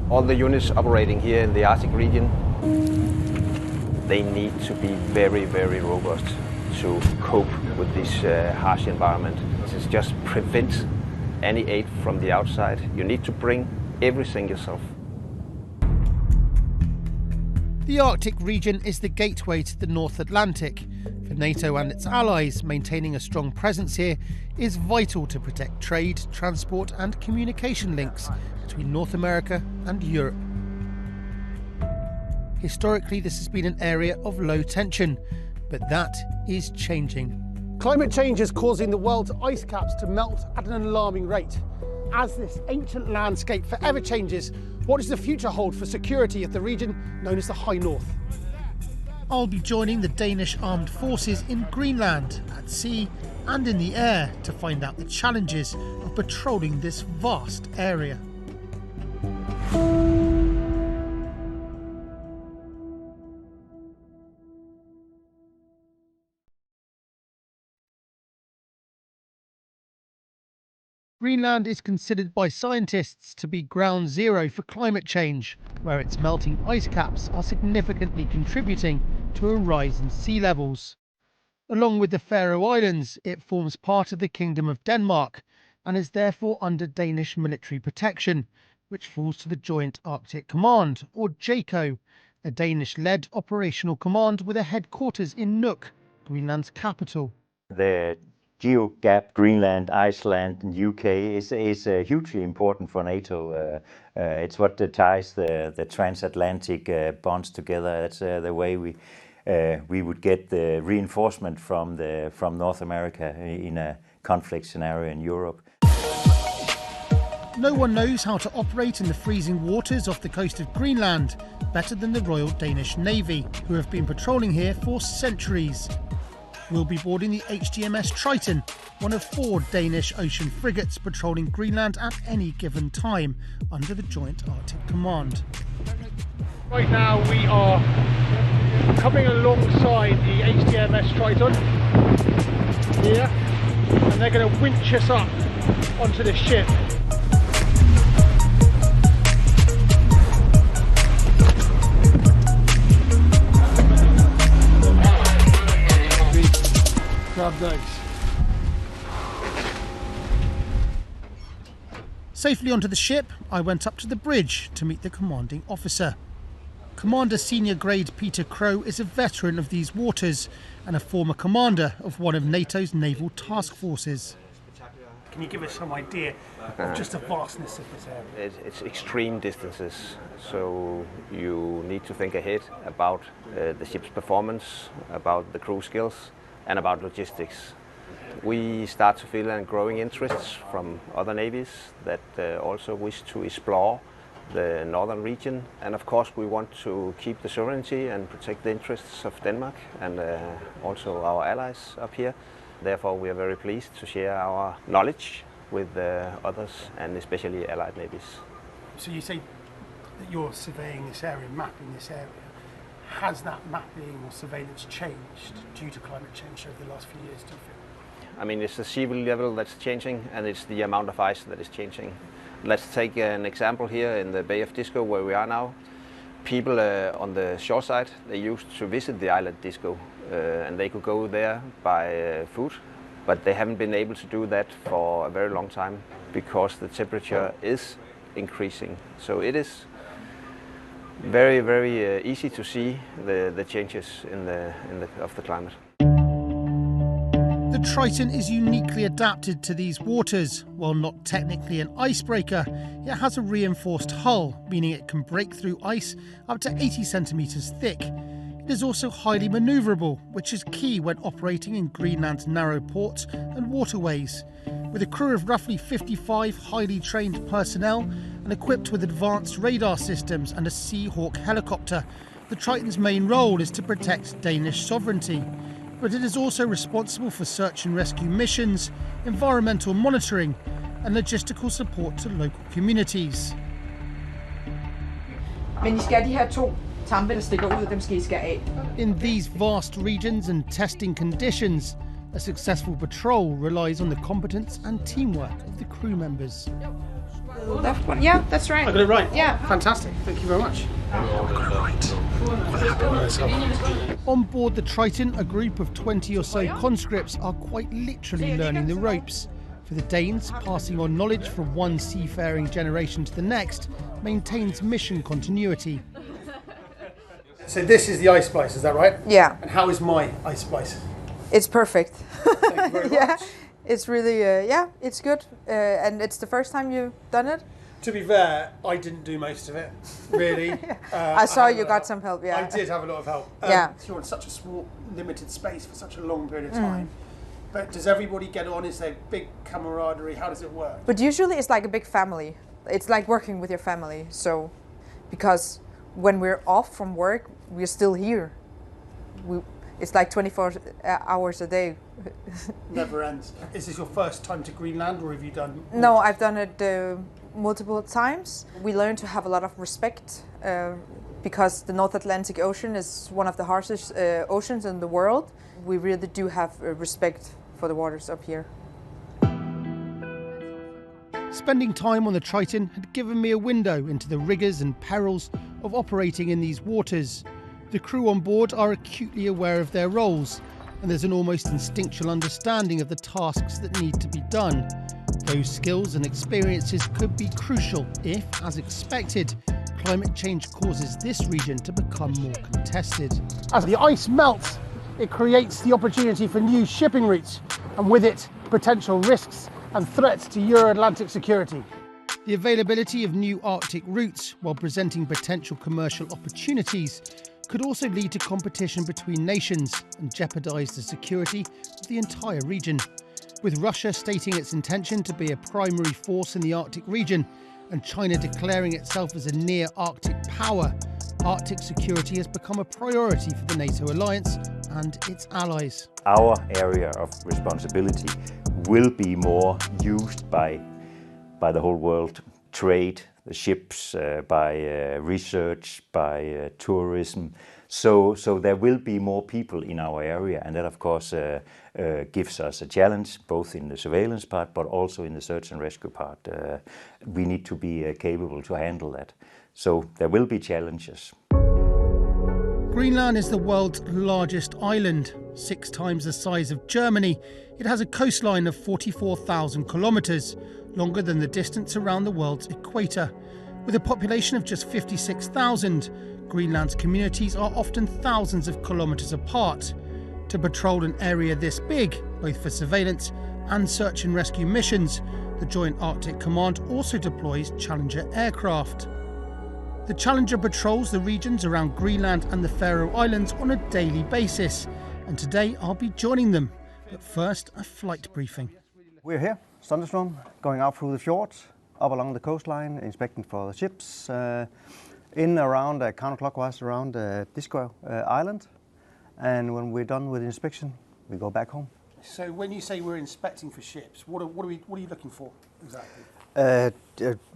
All the units operating here in the Arctic region, they need to be very, very robust to cope with this harsh environment. It just prevents any aid from the outside. You need to bring everything yourself. The Arctic region is the gateway to the North Atlantic. For NATO and its allies, maintaining a strong presence here is vital to protect trade, transport and communication links between North America and Europe. Historically, this has been an area of low tension, but that is changing. Climate change is causing the world's ice caps to melt at an alarming rate. As this ancient landscape forever changes, what does the future hold for security of the region known as the High North? I'll be joining the Danish armed forces in Greenland, at sea and in the air, to find out the challenges of patrolling this vast area. Greenland is considered by scientists to be ground zero for climate change, where its melting ice caps are significantly contributing to a rise in sea levels. Along with the Faroe Islands, it forms part of the Kingdom of Denmark and is therefore under Danish military protection, which falls to the Joint Arctic Command, or JACO, a Danish-led operational command with a headquarters in Nuuk, Greenland's capital. The geo-gap, Greenland, Iceland and UK is hugely important for NATO. It's what ties the transatlantic bonds together. That's the way we would get the reinforcement from North America in a conflict scenario in Europe. No one knows how to operate in the freezing waters off the coast of Greenland better than the Royal Danish Navy, who have been patrolling here for centuries. We'll be boarding the HMS Triton, one of 4 Danish ocean frigates patrolling Greenland at any given time under the Joint Arctic Command. Right now we are coming alongside the HMS Triton here, and they're going to winch us up onto the ship. Grab those. Safely onto the ship, I went up to the bridge to meet the commanding officer. Commander Senior Grade Peter Crow is a veteran of these waters and a former commander of one of NATO's naval task forces. Can you give us some idea of just the vastness of this area? It's extreme distances, so you need to think ahead about the ship's performance, about the crew skills and about logistics. We start to feel a growing interest from other navies that also wish to explore the northern region, and of course we want to keep the sovereignty and protect the interests of Denmark and also our allies up here. Therefore we are very pleased to share our knowledge with others and especially allied navies. So you say that you're surveying this area, mapping this area. Has that mapping or surveillance changed due to climate change over the last few years, do you feel? I mean, it's the sea level that's changing and it's the amount of ice that is changing. Let's take an example here in the Bay of Disco where we are now. People on the shore side, they used to visit the island Disco and they could go there by foot, but they haven't been able to do that for a very long time because the temperature is increasing. So it is very, very easy to see the changes of the climate. The Triton is uniquely adapted to these waters. While not technically an icebreaker, it has a reinforced hull, meaning it can break through ice up to 80 centimetres thick. It is also highly manoeuvrable, which is key when operating in Greenland's narrow ports and waterways. With a crew of roughly 55 highly trained personnel and equipped with advanced radar systems and a Seahawk helicopter, the Triton's main role is to protect Danish sovereignty. But it is also responsible for search and rescue missions, environmental monitoring and logistical support to local communities. Men I skal de her 2 tampe, der stikker ud, dem skal I skære af. In these vast regions and testing conditions, a successful patrol relies on the competence and teamwork of the crew members. Der left one. Yeah, that's right. I got it right? Yeah. Fantastic. Thank you very much. I got it right. Quite happy with myself. On board the Triton, a group of 20 or so conscripts are quite literally learning the ropes. For the Danes, passing on knowledge from one seafaring generation to the next maintains mission continuity. So this is the ice splice, is that right? Yeah. And how is my ice splice? It's perfect. Thank you very Yeah, much. it's really, yeah, it's good. And it's the first time you've done it? To be fair, I didn't do most of it, really. I saw had a you lot got of some help, yeah. I did have a lot of help. Yeah. You're in such a small, limited space for such a long period of time. But does everybody get on? Is there big camaraderie? How does it work? But usually it's like a big family. It's like working with your family. So, because when we're off from work, we're still here. It's like 24 hours a day. Never ends. Is this your first time to Greenland, or have you done? No, I've done it multiple times. We learn to have a lot of respect because the North Atlantic Ocean is one of the harshest oceans in the world. We really do have respect for the waters up here. Spending time on the Triton had given me a window into the rigours and perils of operating in these waters. The crew on board are acutely aware of their roles, and there's an almost instinctual understanding of the tasks that need to be done. Those skills and experiences could be crucial if, as expected, climate change causes this region to become more contested. As the ice melts, it creates the opportunity for new shipping routes, and with it, potential risks and threats to Euro-Atlantic security. The availability of new Arctic routes, while presenting potential commercial opportunities, could also lead to competition between nations and jeopardise the security of the entire region. With Russia stating its intention to be a primary force in the Arctic region and China declaring itself as a near-Arctic power, Arctic security has become a priority for the NATO alliance and its allies. Our area of responsibility will be more used by the whole world. Trade, the ships, by research, by tourism. So there will be more people in our area, and that of course gives us a challenge, both in the surveillance part, but also in the search and rescue part. We need to be capable to handle that. So there will be challenges. Greenland is the world's largest island, 6 times the size of Germany. It has a coastline of 44,000 kilometres, longer than the distance around the world's equator. With a population of just 56,000, Greenland's communities are often thousands of kilometres apart. To patrol an area this big, both for surveillance and search and rescue missions, the Joint Arctic Command also deploys Challenger aircraft. The Challenger patrols the regions around Greenland and the Faroe Islands on a daily basis, and today I'll be joining them. But first, a flight briefing. We're here, Thunderstorm, going out through the fjords, up along the coastline, inspecting for the ships, in around counterclockwise around Disco Island, and when we're done with the inspection, we go back home. So when you say we're inspecting for ships, what are you looking for exactly?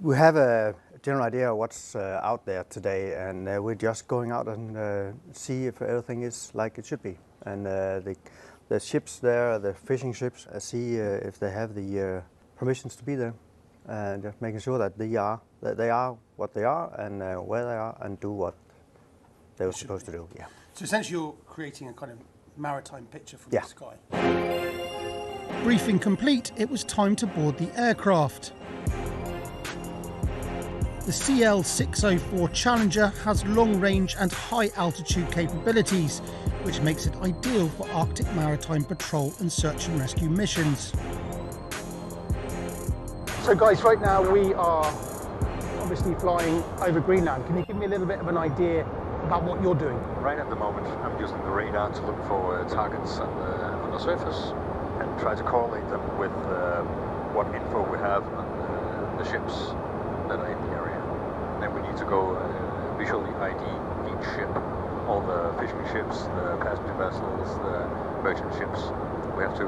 We have a general idea of what's out there today, and we're just going out and see if everything is like it should be. And the ships there, the fishing ships, see if they have the permissions to be there, and just making sure that they are what they are and where they are, and do what they were supposed to do. Yeah. So essentially, you're creating a kind of maritime picture from Yeah. the sky. Briefing complete, it was time to board the aircraft. The CL-604 Challenger has long-range and high-altitude capabilities, which makes it ideal for Arctic maritime patrol and search and rescue missions. So guys, right now we are obviously flying over Greenland. Can you give me a little bit of an idea about what you're doing? Right at the moment, I'm using the radar to look for targets on the surface and try to correlate them with what info we have on the ships that are in the area. Then we need to go visually ID each ship, all the fishing ships, the passenger vessels, the merchant ships. We have to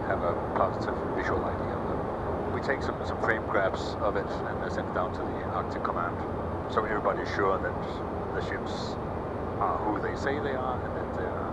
have a positive visual ID of them. We take some frame grabs of it and send it down to the Arctic Command, so everybody's sure that the ships are who they say they are and that they're